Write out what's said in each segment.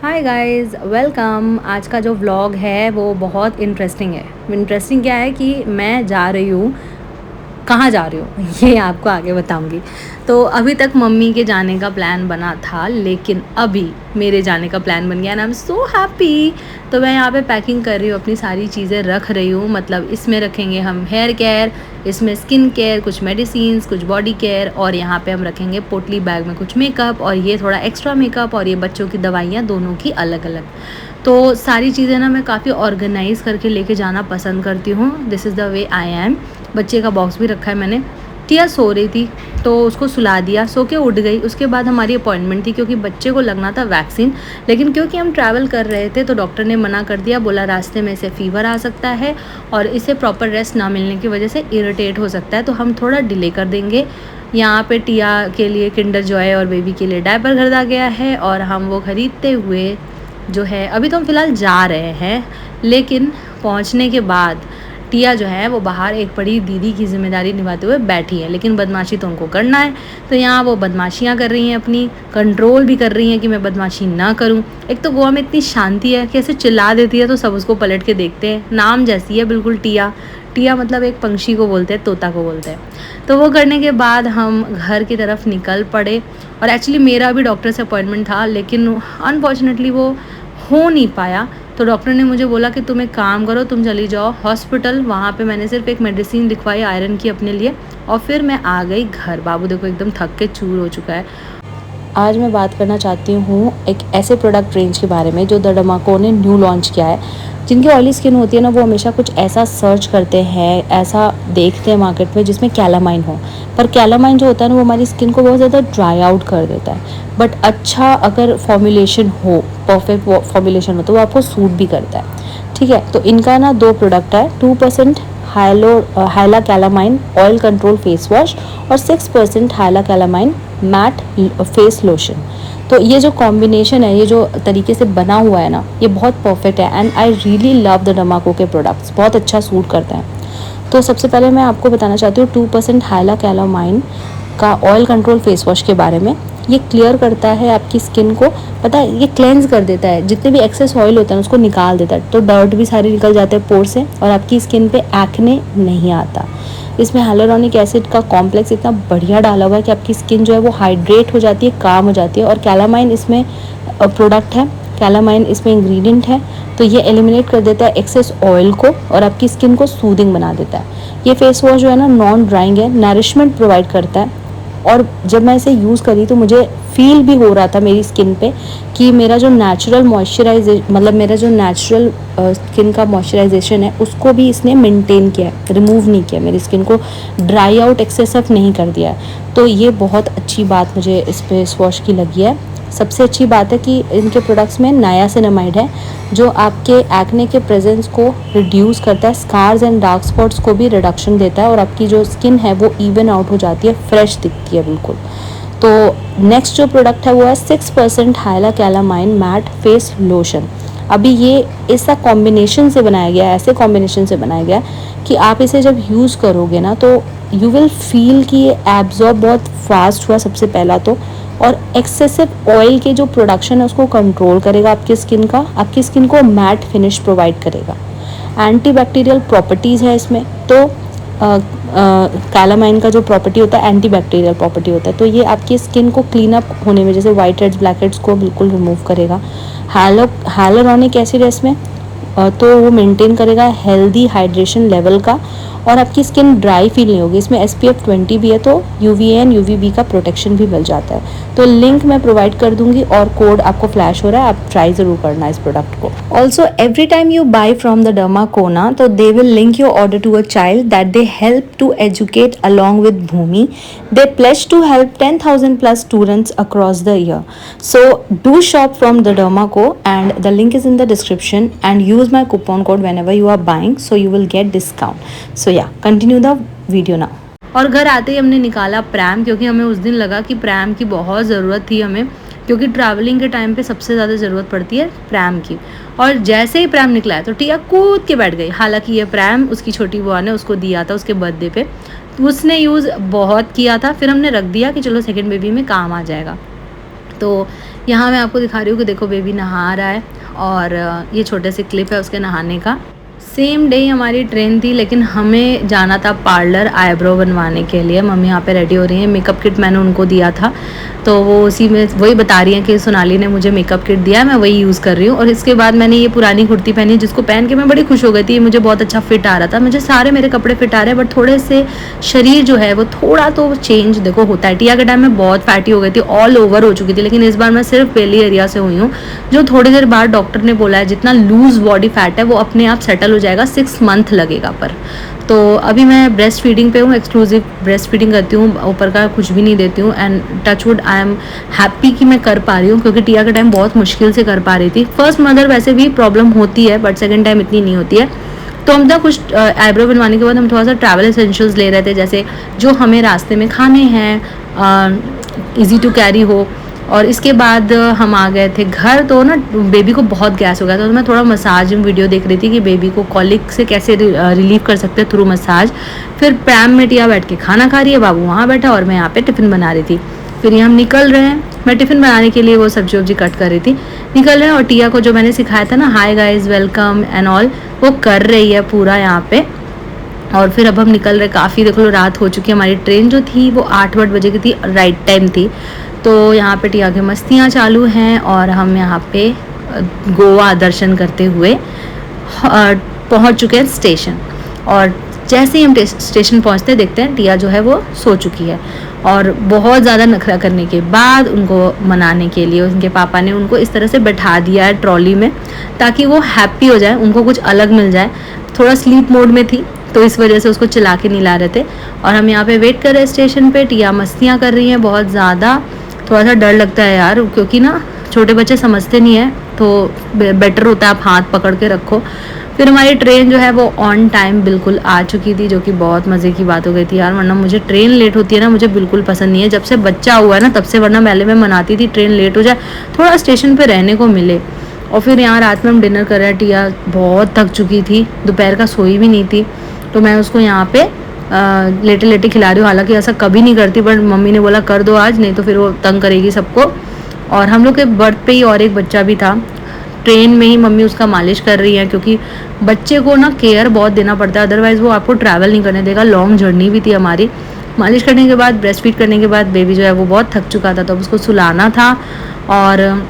Hi guys, welcome. आज का जो व्लॉग है वो बहुत इंटरेस्टिंग है। इंटरेस्टिंग क्या है कि मैं जा रही हूँ, कहाँ जा रही हूँ ये आपको आगे बताऊँगी। तो अभी तक मम्मी के जाने का प्लान बना था, लेकिन अभी मेरे जाने का प्लान बन गया and I am so happy. तो मैं यहाँ पे पैकिंग कर रही हूँ, अपनी सारी चीज़ें रख रही हूँ। मतलब इसमें रखेंगे हम हेयर केयर, इसमें स्किन केयर, कुछ मेडिसिन्स, कुछ बॉडी केयर, और यहाँ पे हम रखेंगे पोटली बैग में कुछ मेकअप, और ये थोड़ा एक्स्ट्रा मेकअप, और ये बच्चों की दवाइयाँ, दोनों की अलग अलग। तो सारी चीज़ें ना मैं काफ़ी ऑर्गेनाइज़ करके लेके जाना पसंद करती हूँ। This is the way I am. बच्चे का बॉक्स भी रखा है मैंने। टिया सो रही थी तो उसको सुला दिया, सो के उठ गई। उसके बाद हमारी अपॉइंटमेंट थी क्योंकि बच्चे को लगना था वैक्सीन, लेकिन क्योंकि हम ट्रैवल कर रहे थे तो डॉक्टर ने मना कर दिया। बोला रास्ते में इसे फ़ीवर आ सकता है और इसे प्रॉपर रेस्ट ना मिलने की वजह से इरिटेट हो सकता है, तो हम थोड़ा डिले कर देंगे। यहाँ पे टिया के लिए किंडर जॉय और बेबी के लिए डायपर खरीदा गया है, और हम वो ख़रीदते हुए जो है, अभी तो हम फ़िलहाल जा रहे हैं, लेकिन पहुँचने के बाद टिया जो है वो बाहर एक बड़ी दीदी की ज़िम्मेदारी निभाते हुए बैठी है, लेकिन बदमाशी तो उनको करना है। तो यहाँ वो बदमाशियाँ कर रही हैं, अपनी कंट्रोल भी कर रही हैं कि मैं बदमाशी ना करूँ। एक तो गोवा में इतनी शांति है कि ऐसे चिल्ला देती है तो सब उसको पलट के देखते हैं। नाम जैसी है बिल्कुल टिया। टिया मतलब एक पंछी को बोलते हैं, तोता को बोलते हैं। तो वो करने के बाद हम घर की तरफ निकल पड़े, और एक्चुअली मेरा भी डॉक्टर से अपॉइंटमेंट था, लेकिन अनफॉर्चुनेटली वो हो नहीं पाया। तो डॉक्टर ने मुझे बोला कि तुम एक काम करो, तुम चली जाओ हॉस्पिटल। वहाँ पे मैंने सिर्फ एक मेडिसिन लिखवाई आयरन की अपने लिए, और फिर मैं आ गई घर। बाबू देखो एकदम थक के चूर हो चुका है। आज मैं बात करना चाहती हूँ एक ऐसे प्रोडक्ट रेंज के बारे में जो द डमाको ने न्यू लॉन्च किया है। जिनकी ऑयली स्किन होती है ना, वो हमेशा कुछ ऐसा सर्च करते हैं, ऐसा देखते हैं मार्केट में जिसमें कैलामाइन हो। पर कैलामाइन जो होता है ना, वो हमारी स्किन को बहुत ज़्यादा ड्राई आउट कर देता है। बट अच्छा अगर फॉर्मुलेशन हो, परफेक्ट फॉर्मुलेशन हो, तो वो आपको सूट भी करता है। ठीक है, तो इनका ना 2 प्रोडक्ट है, 2% Hyla calamine oil control face wash और 6% Hyla calamine matte face lotion. तो ये जो कॉम्बिनेशन है, ये जो तरीके से बना हुआ है ना, ये बहुत परफेक्ट है and I really love the Dermaco के प्रोडक्ट्स। बहुत अच्छा सूट करता है। तो सबसे पहले मैं आपको बताना चाहती हूँ 2% हाइला कैलामाइन का ऑयल कंट्रोल फेस वॉश के बारे में। ये क्लियर करता है आपकी स्किन को, पता है, ये क्लेंज कर देता है, जितने भी एक्सेस ऑयल होता है उसको निकाल देता है। तो डर्ट भी सारे निकल जाते हैं पोर से, और आपकी स्किन पे एक्ने नहीं आता। इसमें हाइलुरोनिक एसिड का कॉम्प्लेक्स इतना बढ़िया डाला हुआ है कि आपकी स्किन जो है वो हाइड्रेट हो जाती है, काम हो जाती है। और कैलामाइन इसमें प्रोडक्ट है, कैलामाइन इसमें इंग्रेडिएंट है, तो ये एलिमिनेट कर देता है एक्सेस ऑयल को और आपकी स्किन को सूदिंग बना देता है। ये फेस वॉश जो है ना, नॉन ड्राइंग है, नरिशमेंट प्रोवाइड करता है। और जब मैं इसे यूज़ करी तो मुझे फील भी हो रहा था मेरी स्किन पे कि मेरा जो नेचुरल मॉइस्चराइजेशन, मतलब मेरा जो नेचुरल स्किन का मॉइस्चराइजेशन है, उसको भी इसने मेंटेन किया है, रिमूव नहीं किया, मेरी स्किन को ड्राई आउट एक्सेसिव नहीं कर दिया है। तो ये बहुत अच्छी बात मुझे इस फेस वॉश की लगी है। सबसे अच्छी बात है कि इनके प्रोडक्ट्स में नायासिनामाइड है, जो आपके एक्ने के प्रेजेंस को रिड्यूस करता है, स्कार्स एंड डार्क स्पॉट्स को भी रिडक्शन देता है, और आपकी जो स्किन है वो इवन आउट हो जाती है, फ्रेश दिखती है बिल्कुल। तो नेक्स्ट जो प्रोडक्ट है वो है 6% Hyla calamine matte face lotion. अभी ये ऐसा कॉम्बिनेशन से बनाया गया है, ऐसे कॉम्बिनेशन से बनाया गया है कि आप इसे जब यूज़ करोगे ना, तो यू विल फील कि ये एब्जॉर्ब बहुत फास्ट हुआ सबसे पहला तो, और एक्सेसिव ऑयल के जो प्रोडक्शन है उसको कंट्रोल करेगा आपकी स्किन का, आपकी स्किन को मैट फिनिश प्रोवाइड करेगा। एंटीबैक्टीरियल प्रॉपर्टीज़ है इसमें। तो कैलामाइन का जो प्रॉपर्टी होता है, एंटीबैक्टीरियल प्रॉपर्टी होता है, तो ये आपकी स्किन को क्लीन अप होने में, जैसे वाइट हेड्स ब्लैक हेड्स को बिल्कुल रिमूव करेगा। हाइलुरोनिक एसिड है इसमें, तो वो मेंटेन करेगा हेल्दी हाइड्रेशन लेवल का, और आपकी स्किन ड्राई फील नहीं होगी। इसमें SPF 20 भी है, तो UVA एंड UVB का प्रोटेक्शन भी मिल जाता है। तो लिंक मैं प्रोवाइड कर दूंगी और कोड आपको फ्लैश हो रहा है, आप ट्राई ज़रूर करना इस प्रोडक्ट को। Also every time you buy from the Dermaco ना, तो they will link your order to a child that they help to educate along with Bhumi. They pledge to help 10,000 plus students across the year. So do shop from the Dermaco, and the link is in the description, and use my coupon code whenever you are buying, so you will get discount. So yeah, continue the video now. और घर आते ही हमने निकाला pram, क्योंकि हमें उस दिन लगा कि प्रैम की बहुत ज़रूरत थी हमें, क्योंकि ट्रैवलिंग के टाइम पे सबसे ज़्यादा ज़रूरत पड़ती है प्रैम की। और जैसे ही प्रैम निकला है तो टिया कूद के बैठ गई। हालांकि ये प्रैम उसकी छोटी बुआ ने उसको दिया था उसके बर्थडे पे, तो उसने यूज़ बहुत किया था, फिर हमने रख दिया कि चलो सेकंड बेबी में काम आ जाएगा। तो यहाँ मैं आपको दिखा रही हूँ कि देखो बेबी नहा रहा है, और ये छोटे से क्लिप है उसके नहाने का। सेम डे हमारी ट्रेन थी, लेकिन हमें जाना था पार्लर आईब्रो बनवाने के लिए। मम्मी यहाँ पे रेडी हो रही हैं, मेकअप किट मैंने उनको दिया था, तो वो उसी में वही बता रही हैं कि सोनाली ने मुझे मेकअप किट दिया है, मैं वही यूज़ कर रही हूँ। और इसके बाद मैंने ये पुरानी कुर्ती पहनी, जिसको पहन के मैं बड़ी खुश हो गई थी, मुझे बहुत अच्छा फिट आ रहा था। मुझे सारे मेरे कपड़े फिट आ रहे हैं, बट थोड़े से शरीर जो है वो थोड़ा तो चेंज देखो होता है। टिया के टाइम में बहुत फैटी हो गई थी, ऑल ओवर हो चुकी थी, लेकिन इस बार मैं सिर्फ बेली एरिया से हुई हूँ, जो थोड़ी देर बाद डॉक्टर ने बोला है जितना लूज बॉडी फैट है वो अपने आप सेटल हो जाएगा, 6 मंथ लगेगा पर। तो अभी मैं ब्रेस्ट फीडिंग पे हूँ, एक्सक्लूसिव ब्रेस्ट फीडिंग करती हूँ, ऊपर का कुछ भी नहीं देती हूँ। And touchwood I am happy कि मैं कर पा रही हूँ, क्योंकि टिया के टाइम बहुत मुश्किल से कर पा रही थी। फर्स्ट मदर वैसे भी प्रॉब्लम होती है, बट सेकेंड टाइम इतनी नहीं होती है। तो हम ना कुछ आईब्रो बनवाने के बाद हम थोड़ा सा ट्रैवल एसेंशियल्स ले रहे थे, जैसे जो हमें रास्ते में खाने हैं, ईजी टू कैरी हो। और इसके बाद हम आ गए थे घर, तो ना बेबी को बहुत गैस हो गया था, तो मैं थोड़ा मसाज वीडियो देख रही थी कि बेबी को कॉलिक से कैसे रिलीव कर सकते हैं थ्रू मसाज। फिर प्रैम में टिया बैठ के खाना खा रही है, बाबू वहाँ बैठा, और मैं यहाँ पे टिफ़िन बना रही थी। फिर ये हम निकल रहे हैं, मैं टिफ़िन बनाने के लिए वो सब्जी वब्जी कट कर रही थी, निकल रहे हैं। और टिया को जो मैंने सिखाया था ना hi guys welcome and all, वो कर रही है पूरा यहाँ पे। और फिर अब हम निकल रहे, काफ़ी देख लो रात हो चुकी है। हमारी ट्रेन जो थी वो 8 बजे की थी, राइट टाइम थी। तो यहाँ पे टिया की मस्तियाँ चालू हैं, और हम यहाँ पे गोवा दर्शन करते हुए पहुँच चुके हैं स्टेशन। और जैसे ही हम स्टेशन पहुँचते देखते हैं टिया जो है वो सो चुकी है। और बहुत ज़्यादा नखरा करने के बाद उनको मनाने के लिए उनके पापा ने उनको इस तरह से बैठा दिया है ट्रॉली में, ताकि वो हैप्पी हो जाए, उनको कुछ अलग मिल जाए। थोड़ा स्लीप मोड में थी, तो इस वजह से उसको चिल्ला के नहीं ला रहे थे। और हम यहाँ पे वेट कर रहे हैं स्टेशन पे। टिया मस्तियाँ कर रही हैं बहुत ज़्यादा, थोड़ा सा डर लगता है यार, क्योंकि ना छोटे बच्चे समझते नहीं है, तो बेटर होता है आप हाथ पकड़ के रखो। फिर हमारी ट्रेन जो है वो ऑन टाइम बिल्कुल आ चुकी थी, जो कि बहुत मज़े की बात हो गई थी यार, वरना मुझे ट्रेन लेट होती है ना, मुझे बिल्कुल पसंद नहीं है। जब से बच्चा हुआ है ना तब से, वरना पहले मैं मनाती थी ट्रेन लेट हो जाए, थोड़ा स्टेशन पे रहने को मिले। और फिर यहाँ रात में हम डिनर कर रहे हैं, टिया बहुत थक चुकी थी, दोपहर का सोई भी नहीं थी, तो मैं उसको यहाँ पे लेटे लेटे खिला रही हूँ। हालांकि ऐसा कभी नहीं करती, बट मम्मी ने बोला कर दो आज, नहीं तो फिर वो तंग करेगी सबको। और हम लोग के बर्थ पे ही और एक बच्चा भी था, ट्रेन में ही मम्मी उसका मालिश कर रही है, क्योंकि बच्चे को ना केयर बहुत देना पड़ता है, अदरवाइज़ वो आपको ट्रैवल नहीं करने देगा। लॉन्ग जर्नी भी थी हमारी। मालिश करने के बाद, ब्रेस्ट फीड करने के बाद बेबी जो है वो बहुत थक चुका था, तो उसको सुलाना था। और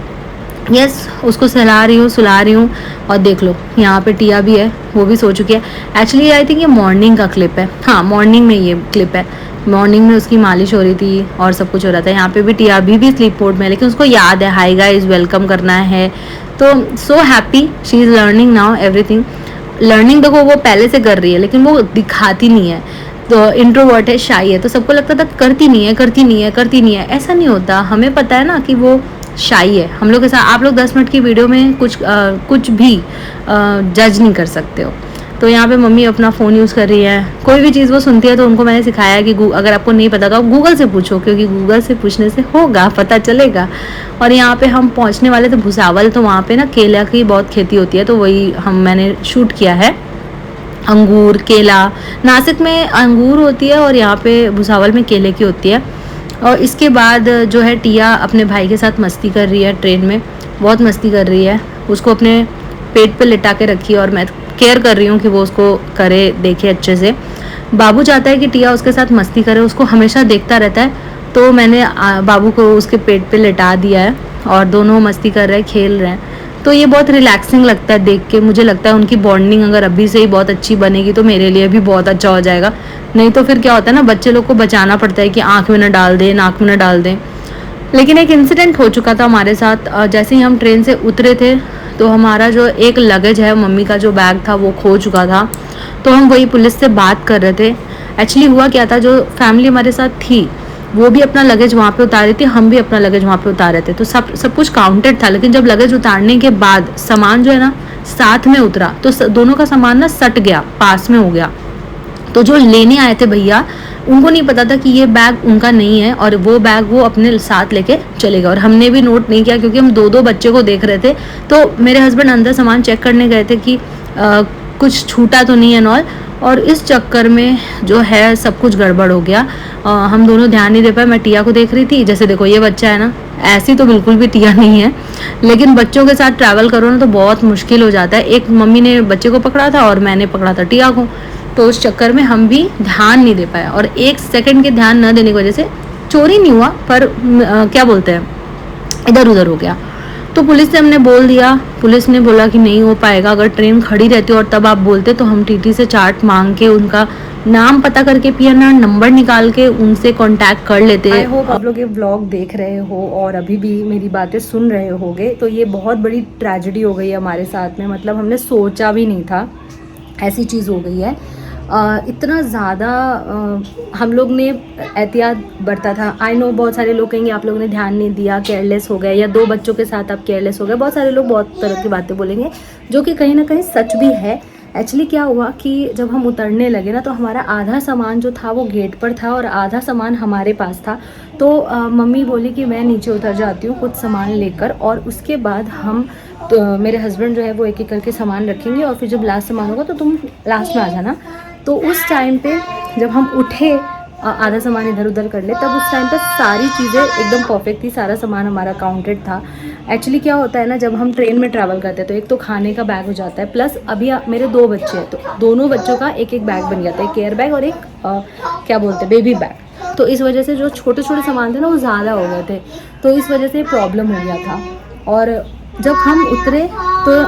यस उसको सुला रही हूँ। और देख लो यहाँ पे टिया भी है, वो भी सो चुकी है। एक्चुअली आई थिंक ये मॉर्निंग का क्लिप है, हाँ मॉर्निंग में ये क्लिप है। मॉर्निंग में उसकी मालिश हो रही थी और सब कुछ हो रहा था। यहाँ पे भी टिया अभी भी स्लीप मोड में है, लेकिन उसको याद है हाय गाइस वेलकम करना है। तो so happy, she is learning now everything. Learning देखो वो पहले से कर रही है, लेकिन वो दिखाती नहीं है, तो इंट्रोवर्ट है, शाई है, तो सबको लगता था करती नहीं है। ऐसा नहीं होता, हमें पता है ना कि वो शाई है। हम लोग के साथ आप लोग 10 मिनट की वीडियो में कुछ भी जज नहीं कर सकते हो। तो यहाँ पे मम्मी अपना फ़ोन यूज़ कर रही है, कोई भी चीज़ वो सुनती है तो उनको मैंने सिखाया है कि अगर आपको नहीं पता तो आप गूगल से पूछो, क्योंकि गूगल से पूछने से होगा, पता चलेगा। और यहाँ पे हम पहुँचने वाले थे भुसावल, तो वहाँ पे ना केला की बहुत खेती होती है, तो वही मैंने शूट किया है। अंगूर, केला, नासिक में अंगूर होती है और यहाँ पे भुसावल में केले की होती है। और इसके बाद जो है टिया अपने भाई के साथ मस्ती कर रही है, ट्रेन में बहुत मस्ती कर रही है। उसको अपने पेट पे लिटा के रखी है और मैं केयर कर रही हूँ कि वो उसको करे, देखे अच्छे से। बाबू चाहता है कि टिया उसके साथ मस्ती करे, उसको हमेशा देखता रहता है, तो मैंने बाबू को उसके पेट पे लिटा दिया है और दोनों मस्ती कर रहे हैं, खेल रहे हैं। तो ये बहुत रिलैक्सिंग लगता है देख के। मुझे लगता है उनकी बॉन्डिंग अगर अभी से ही बहुत अच्छी बनेगी तो मेरे लिए भी बहुत अच्छा हो जाएगा। नहीं तो फिर क्या होता है ना, बच्चे लोग को बचाना पड़ता है कि आँख में न डाल दें, नाक में न डाल दें। लेकिन एक इंसिडेंट हो चुका था हमारे साथ। जैसे ही हम ट्रेन से उतरे थे तो हमारा जो एक लगेज है, मम्मी का जो बैग था वो खो चुका था। तो हम वही पुलिस से बात कर रहे थे। एक्चुअली हुआ क्या था, जो फैमिली हमारे साथ थी वो भी अपना लगेज वहाँ पे उतार रही थी, हम भी अपना लगेज वहाँ पे उतार रहे थे, तो सब कुछ काउंटेड था। लेकिन जब लगेज उतारने के बाद सामान जो है ना साथ में उतरा, तो दोनों का सामान ना सट गया, पास में हो गया। तो जो लेने आए थे भैया, उनको नहीं पता था कि ये बैग उनका नहीं है, और वो बैग वो अपने साथ लेके चले गए। और हमने भी नोट नहीं किया, क्योंकि हम दो बच्चे को देख रहे थे। तो मेरे हस्बैंड अंदर सामान चेक करने गए थे कि कुछ छूटा तो नहीं है नॉल, और इस चक्कर में जो है सब कुछ गड़बड़ हो गया। हम दोनों ध्यान नहीं दे पाए। मैं टिया को देख रही थी, जैसे देखो ये बच्चा है ना, ऐसी तो बिल्कुल भी टिया नहीं है, लेकिन बच्चों के साथ ट्रैवल करो ना तो बहुत मुश्किल हो जाता है। एक मम्मी ने बच्चे को पकड़ा था और मैंने पकड़ा था टिया को, तो उस चक्कर में हम भी ध्यान नहीं दे पाए, और 1 सेकंड के ध्यान न देने की वजह से चोरी नहीं हुआ, पर क्या बोलते हैं, इधर उधर हो गया। तो पुलिस से हमने बोल दिया, पुलिस ने बोला कि नहीं हो पाएगा, अगर ट्रेन खड़ी रहती और तब आप बोलते तो हम टीटी से चार्ट मांग के उनका नाम पता करके पीएनआर नंबर निकाल के उनसे कांटेक्ट कर लेते। आई होप आप लोग ये व्लॉग देख रहे हो और अभी भी मेरी बातें सुन रहे होगे। तो ये बहुत बड़ी ट्रेजेडी हो गई है हमारे साथ में, मतलब हमने सोचा भी नहीं था ऐसी चीज़ हो गई है। इतना ज़्यादा हम लोग ने एहतियात बरता था। आई नो बहुत सारे लोग कहेंगे आप लोगों ने ध्यान नहीं दिया, केयरलेस हो गए, या 2 बच्चों के साथ आप केयरलेस हो गए। बहुत सारे लोग बहुत तरह की बातें बोलेंगे, जो कि कहीं ना कहीं सच भी है। एक्चुअली क्या हुआ कि जब हम उतरने लगे ना, तो हमारा आधा सामान जो था वो गेट पर था और आधा सामान हमारे पास था। तो मम्मी बोली कि मैं नीचे उतर जाती हूँ कुछ सामान लेकर, और उसके बाद हम तो मेरे हस्बैंड जो है वो एक एक करके सामान रखेंगे, और फिर जब लास्ट सामान होगा तो तुम लास्ट में आ जाना। तो उस टाइम पे जब हम उठे, आधा सामान इधर उधर कर ले, तब उस टाइम पे सारी चीज़ें एकदम परफेक्ट थी, सारा सामान हमारा काउंटेड था। एक्चुअली क्या होता है ना, जब हम ट्रेन में ट्रैवल करते हैं तो एक तो खाने का बैग हो जाता है, प्लस अभी मेरे 2 बच्चे हैं, तो दोनों बच्चों का एक एक बैग बन जाता है, एक केयर बैग और एक क्या बोलते हैं, बेबी बैग। तो इस वजह से जो छोटे छोटे सामान थे ना वो ज़्यादा हो गए थे, तो इस वजह से प्रॉब्लम हो गया था। और जब हम उतरे तो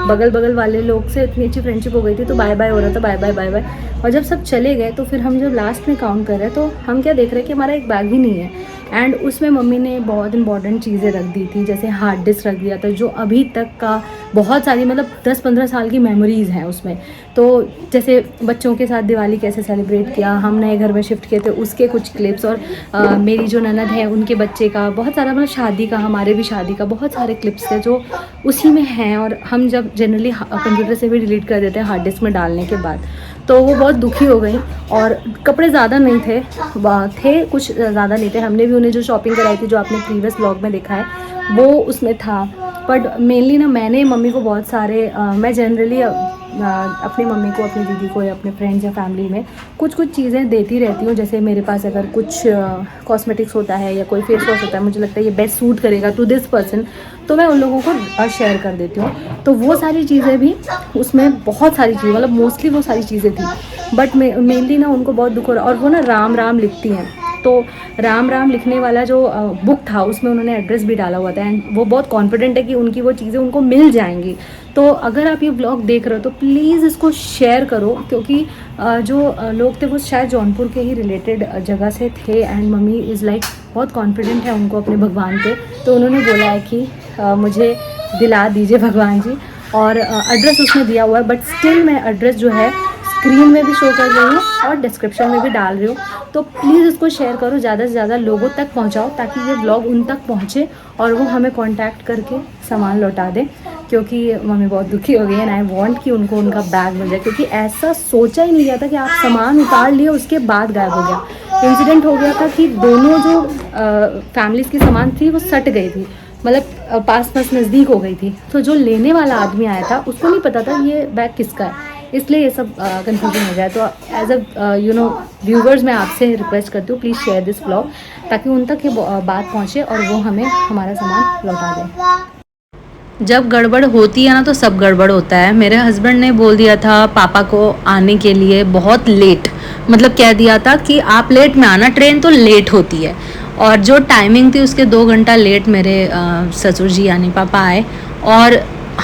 बगल बगल वाले लोग से इतनी अच्छी फ्रेंडशिप हो गई थी, तो बाय बाय हो रहा था, बाय बाय बाय बाय। और जब सब चले गए तो फिर हम जब लास्ट में काउंट कर रहे हैं तो हम क्या देख रहे हैं कि हमारा एक बैग ही नहीं है, एंड उसमें मम्मी ने बहुत इंपॉर्टेंट चीज़ें रख दी थी, जैसे हार्ड डिस्क रख दिया था, जो अभी तक का बहुत सारी मतलब 10-15 साल की मेमोरीज़ हैं उसमें। तो जैसे बच्चों के साथ दिवाली कैसे सेलिब्रेट किया, हम नए घर में शिफ्ट किए थे उसके कुछ क्लिप्स, और मेरी जो ननद है उनके बच्चे का बहुत सारा, मतलब शादी का, हमारे भी शादी का बहुत सारे क्लिप्स थे जो उसी में हैं। और हम जब जनरली कंप्यूटर से भी डिलीट कर देते हैं हार्ड डिस्क में डालने के बाद, तो वो बहुत दुखी हो गई। और कपड़े ज़्यादा नहीं थे, थे कुछ ज़्यादा नहीं थे, हमने भी उन्हें जो शॉपिंग कराई थी जो आपने प्रीवियस ब्लॉग में देखा है वो उसमें था। बट मेनली ना मैंने मम्मी को बहुत सारे मैं जनरली अपनी मम्मी को, अपनी दीदी को, या अपने फ्रेंड्स या फैमिली में कुछ कुछ चीज़ें देती रहती हूँ। जैसे मेरे पास अगर कुछ कॉस्मेटिक्स होता है या कोई फेस वॉश होता है, मुझे लगता है ये बेस्ट सूट करेगा टू दिस पर्सन, तो मैं उन लोगों को शेयर कर देती हूँ। तो वो सारी चीज़ें भी उसमें, बहुत सारी चीज़ें, मतलब मोस्टली वो सारी चीज़ें थी। बट मेनली ना उनको बहुत दुख हो रहा, और वो ना राम राम लिखती हैं, तो राम राम लिखने वाला जो बुक था उसमें उन्होंने एड्रेस भी डाला हुआ था, एंड वो बहुत कॉन्फिडेंट है कि उनकी वो चीज़ें उनको मिल जाएंगी। तो अगर आप ये ब्लॉग देख रहे हो तो प्लीज़ इसको शेयर करो, क्योंकि जो लोग थे वो शायद जौनपुर के ही रिलेटेड जगह से थे, एंड मम्मी इज़ लाइक बहुत कॉन्फिडेंट है उनको अपने भगवान पे, तो उन्होंने बोला है कि मुझे दिला दीजिए भगवान जी। और एड्रेस उसने दिया हुआ है, बट स्टिल मैं एड्रेस जो है स्क्रीन में भी शो कर रही हूँ और डिस्क्रिप्शन में भी डाल रही हूँ। तो प्लीज़ इसको शेयर करो, ज़्यादा से ज़्यादा लोगों तक पहुँचाओ, ताकि ये ब्लॉग उन तक पहुँचे और वो हमें कांटेक्ट करके सामान लौटा दें, क्योंकि मम्मी बहुत दुखी हो गई है, एंड आई वांट कि उनको उनका बैग मिल जाए, क्योंकि ऐसा सोचा ही नहीं गया था कि आप सामान उतार लिए उसके बाद गायब हो गया। इंसिडेंट हो गया था कि दोनों जो फैमिलीज़ की सामान थी वो सट गई थी, मतलब पास पास नज़दीक हो गई थी। तो जो लेने वाला आदमी आया था उसको नहीं पता था ये बैग किसका है, इसलिए ये सब कंफ्यूजन हो जाए। तो एज अ व्यूवर्स मैं आपसे रिक्वेस्ट करती हूँ, प्लीज़ शेयर दिस ब्लॉग, ताकि उन तक ये बात पहुँचे और वो हमें हमारा सामान लौटा दें। जब गड़बड़ होती है ना तो सब गड़बड़ होता है। मेरे हस्बैंड ने बोल दिया था पापा को आने के लिए बहुत लेट, मतलब कह दिया था कि आप लेट में आना, ट्रेन तो लेट होती है। और जो टाइमिंग थी उसके 2 घंटा लेट मेरे ससुर जी यानी पापा आए, और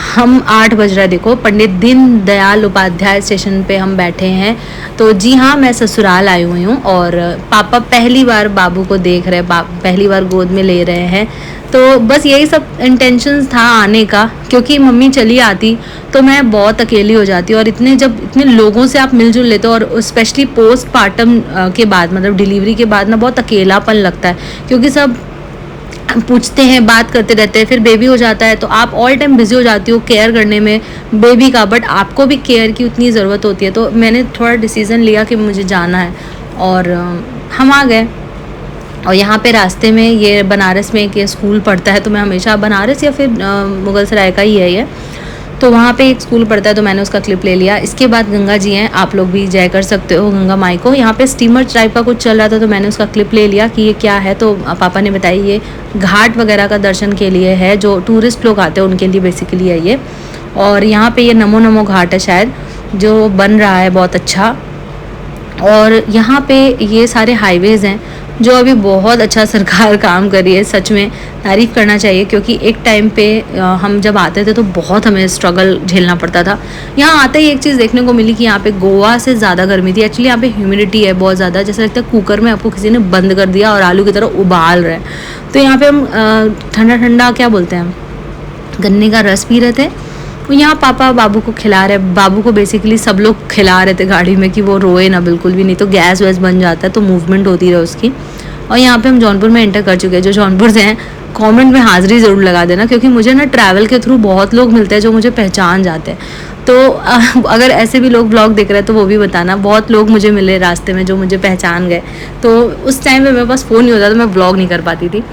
हम 8 बज रहा है, देखो पंडित दीनदयाल उपाध्याय स्टेशन पे हम बैठे हैं। तो जी हाँ, मैं ससुराल आई हुई हूँ, और पापा पहली बार बाबू को देख रहे हैं, पहली बार गोद में ले रहे हैं। तो बस यही सब इंटेंशंस था आने का, क्योंकि मम्मी चली आती तो मैं बहुत अकेली हो जाती, और जब इतने लोगों से आप मिलजुल लेते हो, और स्पेशली पोस्टमार्टम के बाद, मतलब डिलीवरी के बाद ना बहुत अकेलापन लगता है, क्योंकि सब पूछते हैं, बात करते रहते हैं, फिर बेबी हो जाता है तो आप ऑल टाइम बिजी हो जाती हो केयर करने में बेबी का, बट आपको भी केयर की उतनी ज़रूरत होती है। तो मैंने थोड़ा डिसीज़न लिया कि मुझे जाना है, और हम आ गए। और यहाँ पे रास्ते में ये बनारस में एक स्कूल पढ़ता है, तो मैं हमेशा बनारस या फिर मुगल सराय का ही है ये, तो वहाँ पे एक स्कूल पड़ता है, तो मैंने उसका क्लिप ले लिया। इसके बाद गंगा जी हैं, आप लोग भी जय कर सकते हो गंगा माई को। यहाँ पे स्टीमर टाइप का कुछ चल रहा था, तो मैंने उसका क्लिप ले लिया कि ये क्या है। तो पापा ने बताया ये घाट वगैरह का दर्शन के लिए है, जो टूरिस्ट लोग आते हैं उनके लिए बेसिकली है ये। और यहाँ पे ये नमो नमो घाट है शायद, जो बन रहा है बहुत अच्छा। और यहाँ पे ये सारे हाईवेज़ हैं जो अभी बहुत अच्छा सरकार काम कर रही है, सच में तारीफ़ करना चाहिए। क्योंकि एक टाइम पे हम जब आते थे तो बहुत हमें स्ट्रगल झेलना पड़ता था। यहाँ आते ही एक चीज़ देखने को मिली कि यहाँ पे गोवा से ज़्यादा गर्मी थी। एक्चुअली यहाँ पे ह्यूमिडिटी है बहुत ज़्यादा, जैसे लगता है कुकर में आपको किसी ने बंद कर दिया और आलू की तरह उबाल रहे हैं। तो यहाँ पे हम ठंडा ठंडा क्या बोलते हैं, गन्ने का रस पी रहे थे। यहाँ पापा बाबू को खिला रहे, बाबू को बेसिकली सब लोग खिला रहे थे गाड़ी में कि वो रोए ना बिल्कुल भी, नहीं तो गैस वैस बन जाता है, तो मूवमेंट होती रहे उसकी। और यहाँ पे हम जौनपुर में एंटर कर चुके हैं। जो जौनपुर से हैं कमेंट में हाज़िरी ज़रूर लगा देना, क्योंकि मुझे ना ट्रैवल के थ्रू बहुत लोग मिलते हैं जो मुझे पहचान जाते हैं। तो अगर ऐसे भी लोग ब्लॉग देख रहे हैं तो वो भी बताना। बहुत लोग मुझे मिले रास्ते में जो मुझे पहचान गए, तो उस टाइम पे मेरे पास फ़ोन नहीं होता, तो मैं ब्लॉग नहीं कर पाती थी।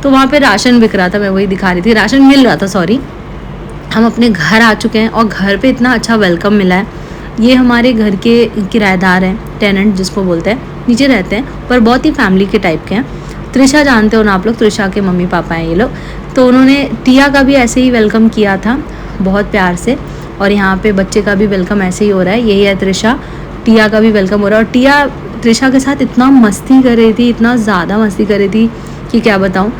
तो वहाँ पर राशन बिक रहा था, मैं वही दिखा रही थी, राशन मिल रहा था सॉरी। हम अपने घर आ चुके हैं और घर पे इतना अच्छा वेलकम मिला है। ये हमारे घर के किराएदार हैं, टेनेंट जिसको बोलते हैं, नीचे रहते हैं पर बहुत ही फैमिली के टाइप के हैं। त्रिशा जानते हो ना आप लोग, त्रिशा के मम्मी पापा हैं ये लोग। तो उन्होंने टिया का भी ऐसे ही वेलकम किया था बहुत प्यार से, और यहाँ पे बच्चे का भी वेलकम ऐसे ही हो रहा है। यही है त्रिशा, टिया का भी वेलकम हो रहा है। और टिया त्रिशा के साथ इतना मस्ती कर रही थी, इतना ज़्यादा मस्ती कर रही थी कि क्या बताऊँ।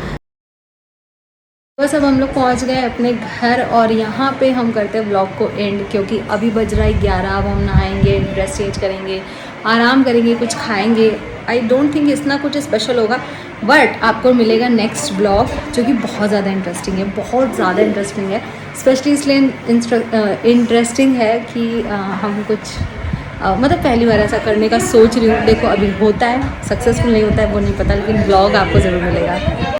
बस अब हम लोग पहुंच गए अपने घर, और यहाँ पे हम करते हैं ब्लॉग को एंड, क्योंकि अभी बज रहा है 11। अब हम नहाएंगे, ड्रेस चेंज करेंगे, आराम करेंगे, कुछ खाएंगे। आई डोंट थिंक इतना कुछ स्पेशल होगा, बट आपको मिलेगा नेक्स्ट ब्लॉग जो कि बहुत ज़्यादा इंटरेस्टिंग है, बहुत ज़्यादा इंटरेस्टिंग है। स्पेशली इसलिए इंटरेस्टिंग है कि हम कुछ मतलब पहली बार ऐसा करने का सोच रही हूँ। देखो अभी होता है, सक्सेसफुल नहीं होता है वो नहीं पता, लेकिन ब्लॉग आपको ज़रूर मिलेगा।